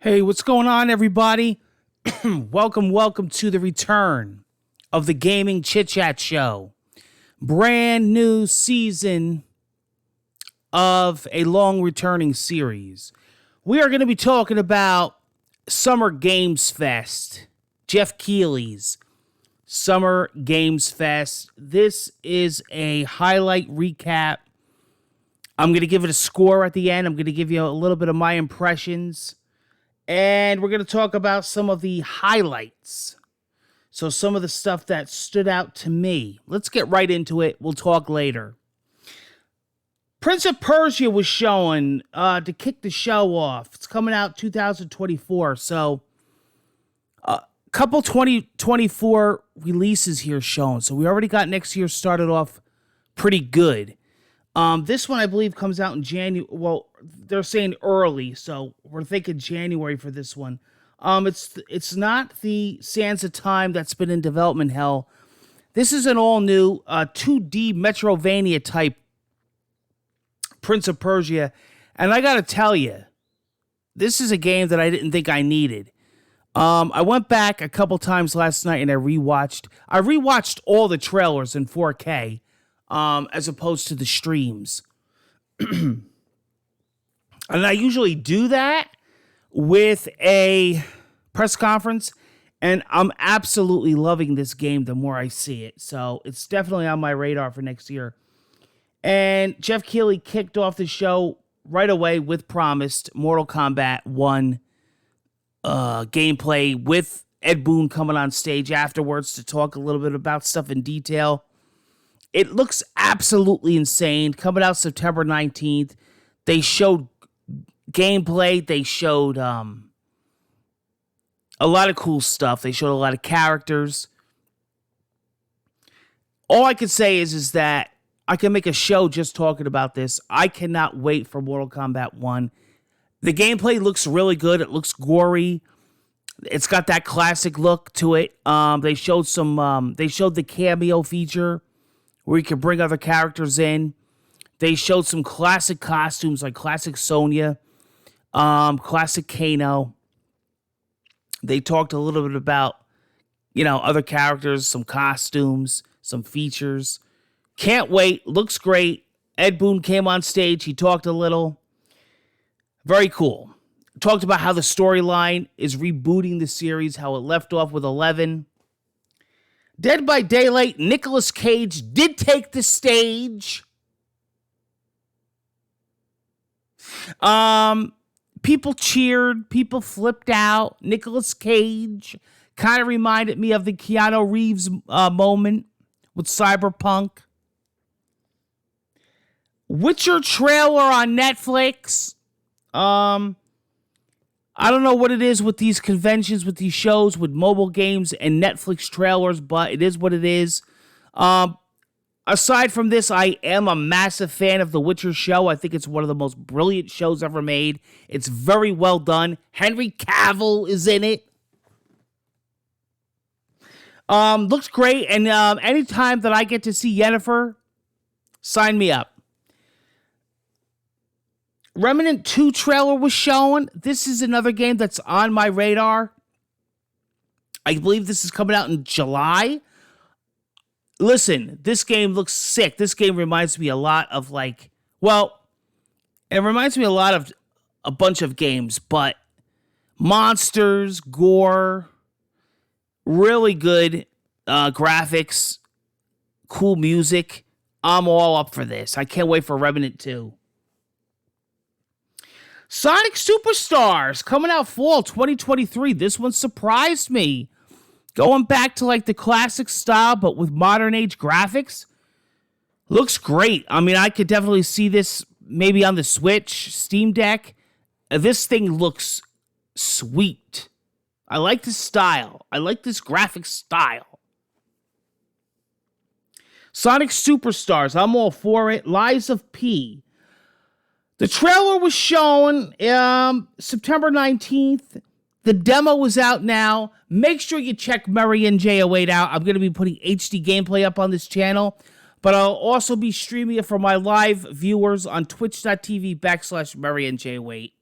Hey, what's going on, everybody? welcome to the return of the Gaming Chitchat Show. Brand new season of a long returning series. We are going to be talking about Summer Games Fest, Jeff Keighley's Summer Games Fest. This is a highlight recap. I'm going to give it a score at the end. I'm going to give you a little bit of my impressions. And we're going to talk about some of the highlights. So some of the stuff that stood out to me. Let's get right into it. We'll talk later. Prince of Persia was showing to kick the show off. It's coming out 2024. So a couple 2024 releases here shown. So we already got next year started off pretty good. This one, I believe, comes out in January. Well, they're saying early, so we're thinking January for this one. It's not the Sands of Time that's been in development hell. This is an all-new 2D Metrovania type Prince of Persia, and I gotta tell you, this is a game that I didn't think I needed. I went back a couple times last night and I rewatched all the trailers in 4K. As opposed to the streams. And I usually do that with a press conference, and I'm absolutely loving this game the more I see it. So it's definitely on my radar for next year. And Jeff Keighley kicked off the show right away with promised Mortal Kombat 1 gameplay with Ed Boon coming on stage afterwards to talk a little bit about stuff in detail. It looks absolutely insane. Coming out September 19th. They showed gameplay. They showed a lot of cool stuff. They showed a lot of characters. All I could say is that I can make a show just talking about this. I cannot wait for Mortal Kombat 1. The gameplay looks really good. It looks gory. It's got that classic look to it. They showed the cameo feature where you can bring other characters in. They showed some classic costumes like classic Sonya, classic Kano. They talked a little bit about, other characters, some costumes, some features. Can't wait. Looks great. Ed Boon came on stage. He talked a little. Very cool. Talked about how the storyline is rebooting the series, how it left off with 11. Dead by Daylight, Nicolas Cage did take the stage. People cheered. People flipped out. Nicolas Cage kind of reminded me of the Keanu Reeves moment with Cyberpunk. Witcher trailer on Netflix. I don't know what it is with these conventions, with these shows, with mobile games and Netflix trailers, but it is what it is. Aside from this, I am a massive fan of The Witcher show. I think it's one of the most brilliant shows ever made. It's very well done. Henry Cavill is in it. Looks great, and anytime that I get to see Yennefer, sign me up. Remnant 2 trailer was shown. This is another game that's on my radar. I believe this is coming out in July. Listen, this game looks sick. This game reminds me a lot of it reminds me a lot of a bunch of games, but monsters, gore, really good graphics, cool music. I'm all up for this. I can't wait for Remnant 2. Sonic Superstars coming out fall 2023. This one surprised me. Going back to the classic style, but with modern age graphics. Looks great. I mean, I could definitely see this maybe on the Switch, Steam Deck. This thing looks sweet. I like this style. I like this graphic style. Sonic Superstars. I'm all for it. Lies of P. The trailer was shown September 19th. The demo is out now. Make sure you check Murray and J08 out. I'm going to be putting HD gameplay up on this channel. But I'll also be streaming it for my live viewers on twitch.tv/Murray and J08.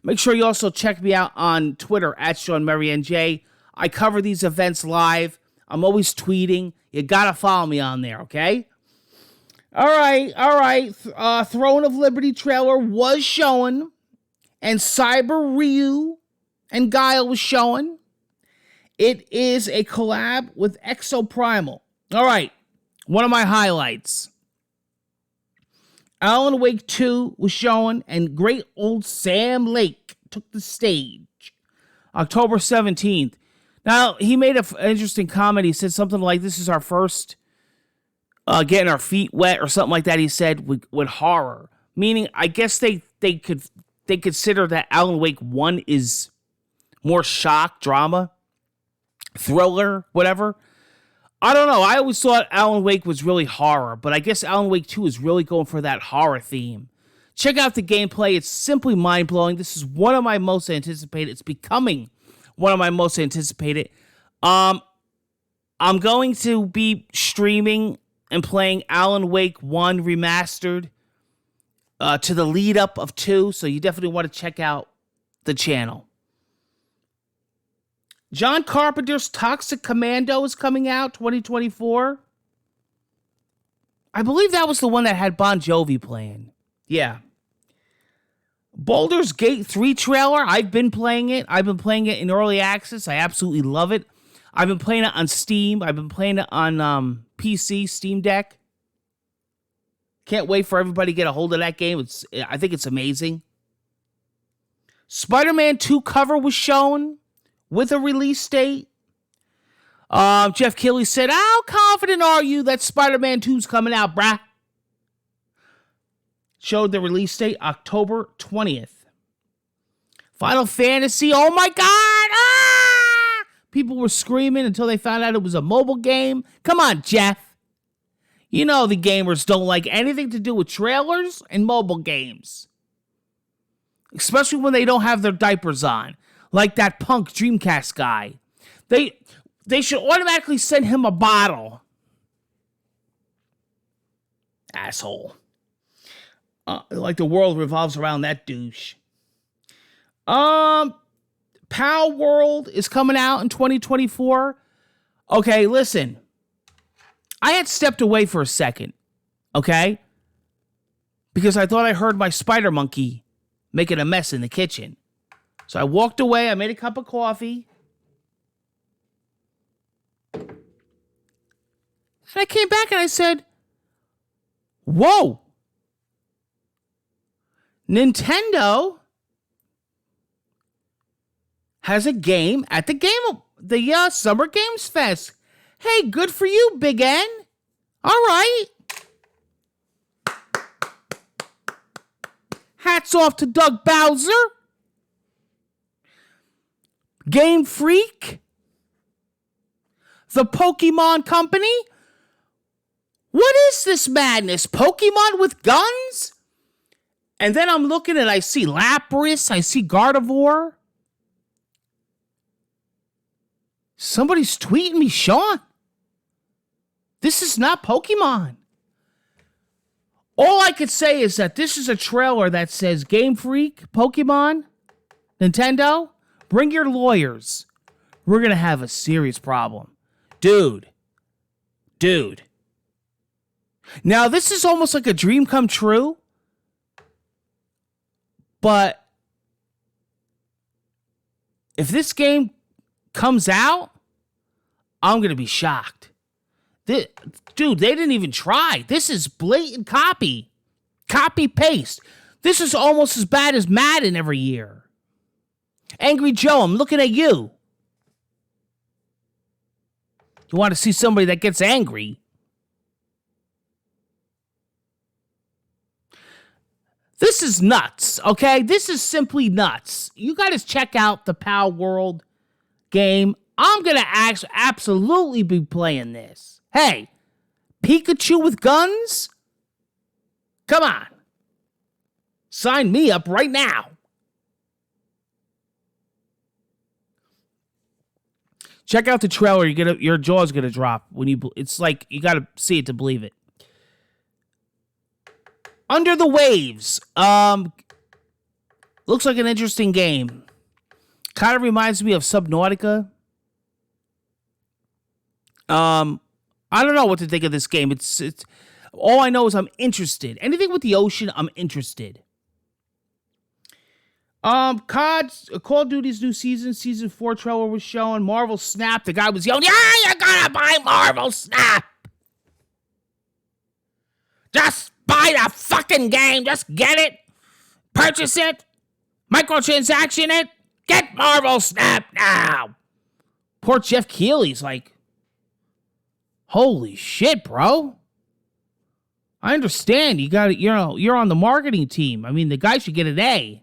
Make sure you also check me out on Twitter at SeanMaryNJ. I cover these events live. I'm always tweeting. You gotta follow me on there, okay? All right. Throne of Liberty trailer was showing, and Cyber Ryu and Guile was showing. It is a collab with Exoprimal. All right, one of my highlights. Alan Wake 2 was showing, and great old Sam Lake took the stage. October 17th. Now, he made an interesting comment. He said something like, this is our first getting our feet wet or something like that, he said, with horror. Meaning, I guess they consider that Alan Wake 1 is more shock, drama, thriller, whatever. I don't know. I always thought Alan Wake was really horror, but I guess Alan Wake 2 is really going for that horror theme. Check out the gameplay. It's simply mind-blowing. This is one of my most anticipated. It's becoming one of my most anticipated. I'm going to be streaming and playing Alan Wake 1 Remastered to the lead-up of 2, so you definitely want to check out the channel. John Carpenter's Toxic Commando is coming out 2024. I believe that was the one that had Bon Jovi playing. Yeah. Baldur's Gate 3 trailer. I've been playing it. I've been playing it in early access. I absolutely love it. I've been playing it on Steam. I've been playing it on PC, Steam Deck. Can't wait for everybody to get a hold of that game. I think it's amazing. Spider-Man 2 cover was shown with a release date. Jeff Keighley said, how confident are you that Spider-Man 2's coming out, brah? Showed the release date October 20th. Final Fantasy, oh my God! Ah! People were screaming until they found out it was a mobile game. Come on, Jeff. You know the gamers don't like anything to do with trailers and mobile games. Especially when they don't have their diapers on. Like that punk Dreamcast guy. They should automatically send him a bottle. Asshole. Like the world revolves around that douche. Pow World is coming out in 2024. Okay, listen. I had stepped away for a second. Okay? Because I thought I heard my spider monkey making a mess in the kitchen. So I walked away. I made a cup of coffee. And I came back and I said, whoa. Nintendo has a game at the Summer Games Fest. Hey, good for you, Big N. All right. Hats off to Doug Bowser. Game Freak, the Pokemon Company. What is this madness? Pokemon with guns? And then I'm looking and I see Lapras, I see Gardevoir. Somebody's tweeting me, Sean. This is not Pokemon. All I could say is that this is a trailer that says Game Freak, Pokemon, Nintendo. Bring your lawyers. We're going to have a serious problem. Dude. Now, this is almost like a dream come true. But if this game comes out, I'm going to be shocked. Dude, they didn't even try. This is blatant copy. Copy-paste. This is almost as bad as Madden every year. Angry Joe, I'm looking at you. You want to see somebody that gets angry? This is nuts, okay? This is simply nuts. You got to check out the Power World game. I'm going to absolutely be playing this. Hey, Pikachu with guns? Come on. Sign me up right now. Check out the trailer. Your jaw's gonna drop when you. It's like you gotta see it to believe it. Under the Waves. Looks like an interesting game. Kind of reminds me of Subnautica. I don't know what to think of this game. It's all I know is I'm interested. Anything with the ocean, I'm interested. Call of Duty's new season 4 trailer was shown. Marvel Snap. The guy was yelling, "Yeah, you gotta buy Marvel Snap. Just buy the fucking game. Just get it. Purchase it. Microtransaction it. Get Marvel Snap now." Poor Jeff Keighley's like, holy shit, bro. I understand. You got it. You're on the marketing team. I mean, the guy should get an A.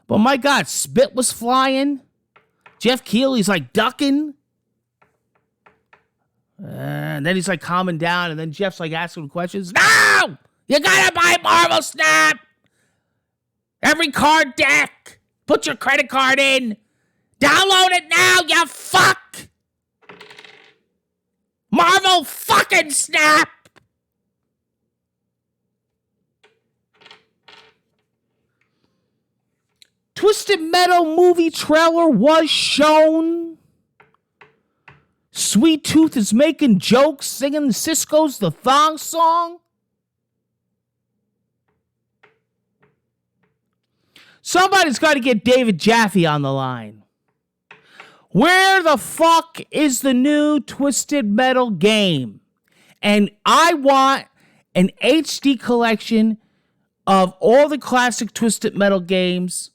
But my God, spit was flying. Jeff Keighley's like ducking. And then he's like calming down. And then Jeff's like asking questions. "No! You gotta buy Marvel Snap. Every card deck. Put your credit card in. Download it now, you fuck. Marvel fucking Snap." Twisted Metal movie trailer was shown. Sweet Tooth is making jokes, singing Cisco's The Thong Song. Somebody's got to get David Jaffe on the line. Where the fuck is the new Twisted Metal game? And I want an HD collection of all the classic Twisted Metal games.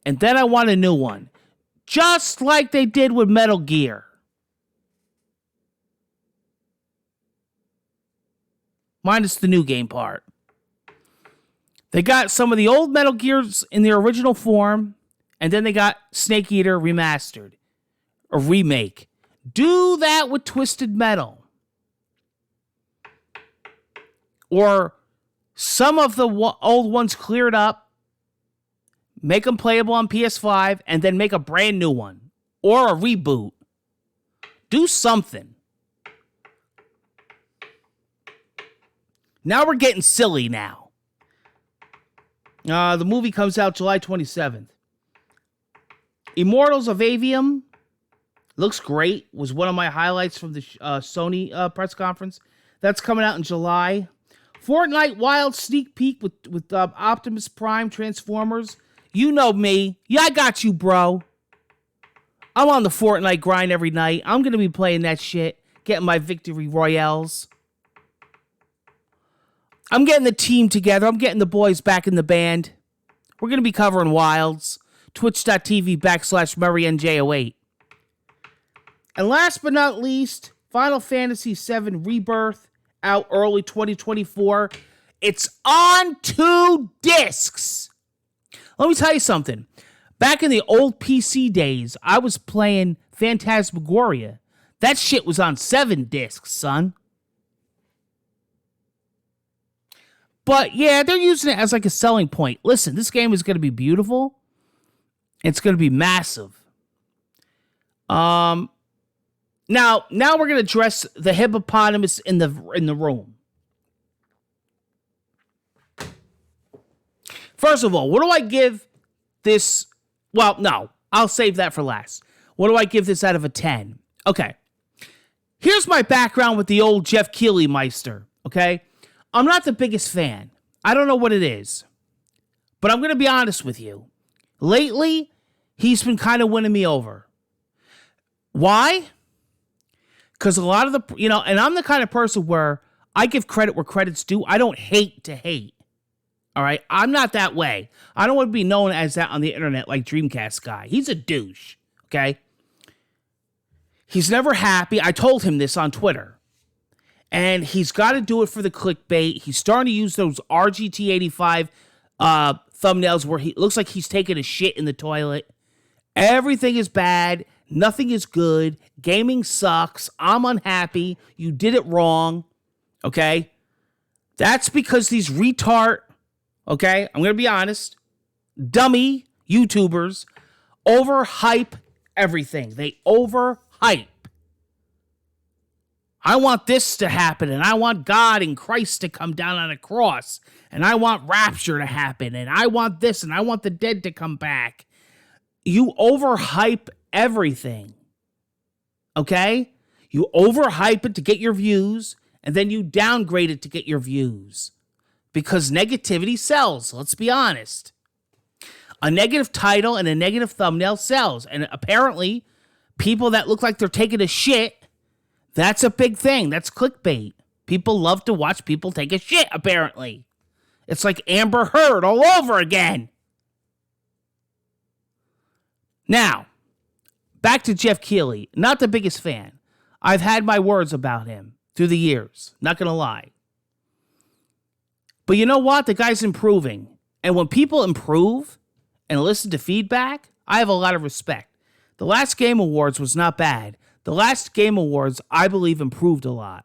And then I want a new one. Just like they did with Metal Gear. Minus the new game part. They got some of the old Metal Gears in their original form. And then they got Snake Eater remastered. A remake. Do that with Twisted Metal. Or some of the old ones cleared up. Make them playable on PS5 and then make a brand new one. Or a reboot. Do something. Now we're getting silly now. The movie comes out July 27th. Immortals of Avium. Looks great. Was one of my highlights from the Sony press conference. That's coming out in July. Fortnite Wild sneak peek with Optimus Prime Transformers. You know me. Yeah, I got you, bro. I'm on the Fortnite grind every night. I'm going to be playing that shit. Getting my victory royales. I'm getting the team together. I'm getting the boys back in the band. We're going to be covering Wilds. Twitch.tv/MurrayNJ08. And last but not least, Final Fantasy VII Rebirth. Out early 2024. It's on 2 discs. Let me tell you something. Back in the old PC days, I was playing Phantasmagoria. That shit was on 7 discs, son. But yeah, they're using it as like a selling point. Listen, this game is going to be beautiful. It's going to be massive. Now we're going to address the hippopotamus in the room. First of all, what do I give this? Well, no, I'll save that for last. What do I give this out of a 10? Okay. Here's my background with the old Jeff Keighley Meister, okay? I'm not the biggest fan. I don't know what it is. But I'm going to be honest with you. Lately, he's been kind of winning me over. Why? Because a lot of the, and I'm the kind of person where I give credit where credit's due. I don't hate to hate. All right? I'm not that way. I don't want to be known as that on the internet like Dreamcast guy. He's a douche. Okay? He's never happy. I told him this on Twitter. And he's got to do it for the clickbait. He's starting to use those RGT85 thumbnails where he looks like he's taking a shit in the toilet. Everything is bad. Nothing is good. Gaming sucks. I'm unhappy. You did it wrong. Okay? That's because these retard, okay? I'm going to be honest. Dummy YouTubers overhype everything. They overhype. I want this to happen, and I want God and Christ to come down on a cross, and I want rapture to happen, and I want this, and I want the dead to come back. You overhype everything, okay? You overhype it to get your views, and then you downgrade it to get your views. Because negativity sells, let's be honest. A negative title and a negative thumbnail sells, and apparently, people that look like they're taking a shit, that's a big thing. That's clickbait. People love to watch people take a shit, apparently. It's like Amber Heard all over again. Now, back to Jeff Keighley. Not the biggest fan. I've had my words about him through the years. Not going to lie. But you know what? The guy's improving. And when people improve and listen to feedback, I have a lot of respect. The last Game Awards was not bad. The last Game Awards, I believe, improved a lot.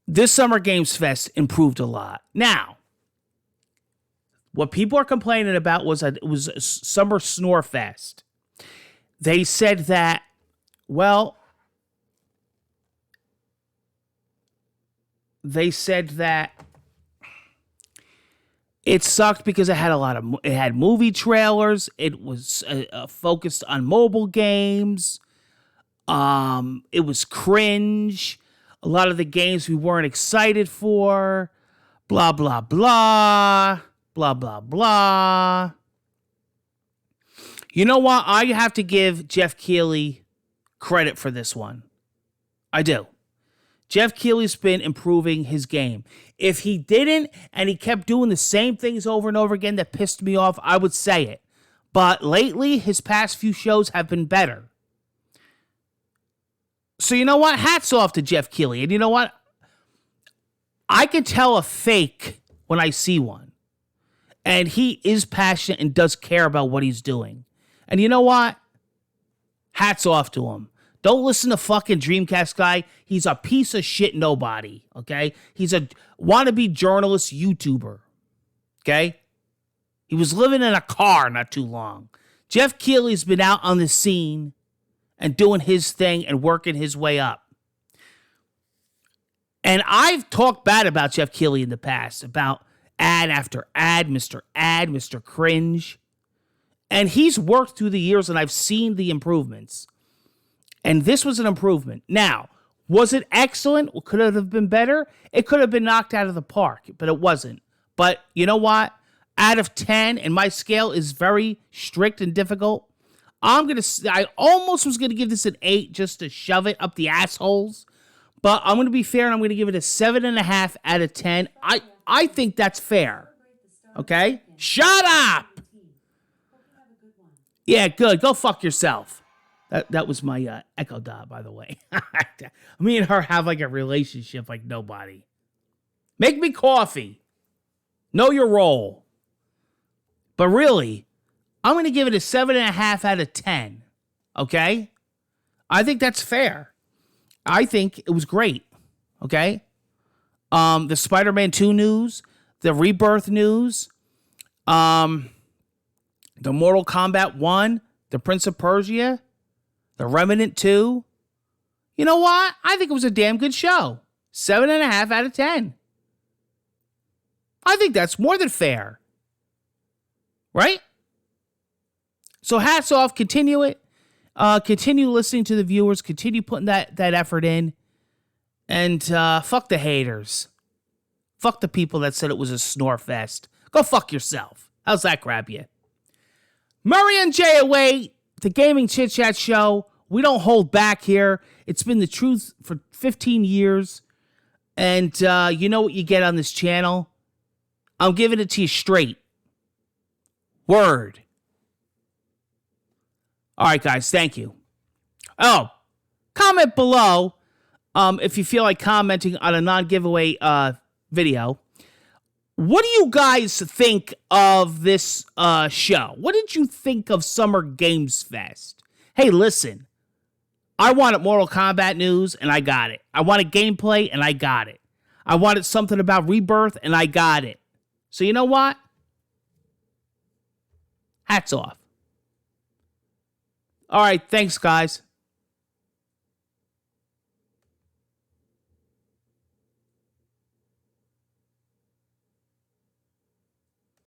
This Summer Games Fest improved a lot. Now, what people are complaining about was that it was a Summer Snore Fest. They said that, well, it sucked because it had movie trailers. It was focused on mobile games. It was cringe. A lot of the games we weren't excited for. Blah, blah, blah. Blah, blah, blah. You know what? I have to give Jeff Keighley credit for this one. I do. Jeff Keighley's been improving his game. If he didn't, and he kept doing the same things over and over again that pissed me off, I would say it. But lately, his past few shows have been better. So you know what? Hats off to Jeff Keighley. And you know what? I can tell a fake when I see one. And he is passionate and does care about what he's doing. And you know what? Hats off to him. Don't listen to fucking Dreamcast guy. He's a piece of shit nobody, okay? He's a wannabe journalist YouTuber, okay? He was living in a car not too long. Jeff Keighley's been out on the scene and doing his thing and working his way up. And I've talked bad about Jeff Keighley in the past, about ad after ad, Mr. Cringe. And he's worked through the years, and I've seen the improvements. And this was an improvement. Now, was it excellent? Could it have been better? It could have been knocked out of the park, but it wasn't. But you know what? Out of 10, and my scale is very strict and difficult, I almost was going to give this an 8 just to shove it up the assholes. But I'm going to be fair, and I'm going to give it a 7.5 out of 10. I think that's fair. Okay? Shut up! Yeah, good. Go fuck yourself. That was my Echo Dot, by the way. Me and her have like a relationship like nobody. Make me coffee. Know your role. But really, I'm going to give it a 7.5 out of 10. Okay? I think that's fair. I think it was great. Okay? The Spider-Man 2 news, the Rebirth news, the Mortal Kombat 1, the Prince of Persia, the Remnant 2. You know what? I think it was a damn good show. 7.5 out of 10. I think that's more than fair. Right? So hats off. Continue it. Continue listening to the viewers. Continue putting that effort in. And fuck the haters. Fuck the people that said it was a snore fest. Go fuck yourself. How's that grab you? Murray and Jay away. The Gaming Chitchat Show. We don't hold back here. It's been the truth for 15 years. And you know what you get on this channel? I'm giving it to you straight. Word. All right, guys. Thank you. Oh, comment below if you feel like commenting on a non-giveaway video. What do you guys think of this show? What did you think of Summer Games Fest? Hey, listen. I wanted Mortal Kombat news, and I got it. I wanted gameplay, and I got it. I wanted something about Rebirth, and I got it. So you know what? Hats off. All right, thanks, guys.